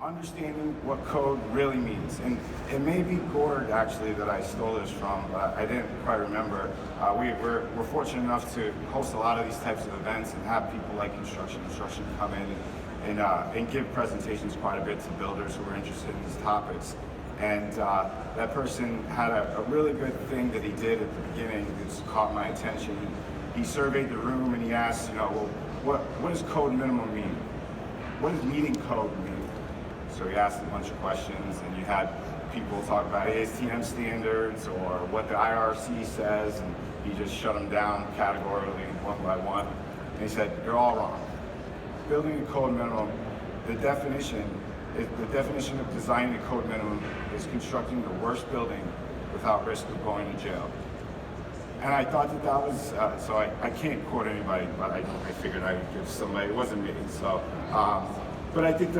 understanding what code really means. And it may be Gord actually that I stole this from, but I didn't quite remember. We're fortunate enough to host a lot of these types of events and have people like construction come in and give presentations quite a bit to builders who are interested in these topics. And that person had a really good thing that he did at the beginning that's caught my attention. He surveyed the room and he asked, well, what does code minimum mean? What does meeting code mean? So he asked a bunch of questions, and you had people talk about ASTM standards or what the IRC says, and he just shut them down categorically one by one. And he said, you're all wrong. Building a code minimum, the definition of designing a code minimum is constructing the worst building without risk of going to jail. And I thought that was, so I can't quote anybody, but I figured I would give somebody, it wasn't me. So, but I think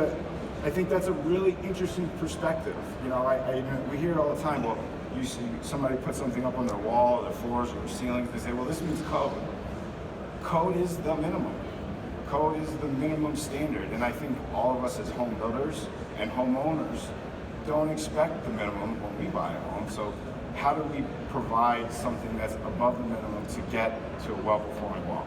that's a really interesting perspective. We hear it all the time. Well, you see somebody put something up on their wall, or their floors, or their ceilings. They say, well, this means code. Code is the minimum. Code is the minimum standard. And I think all of us as home builders and homeowners don't expect the minimum when we buy a home. So how do we provide something that's above the minimum to get to a well-performing wall?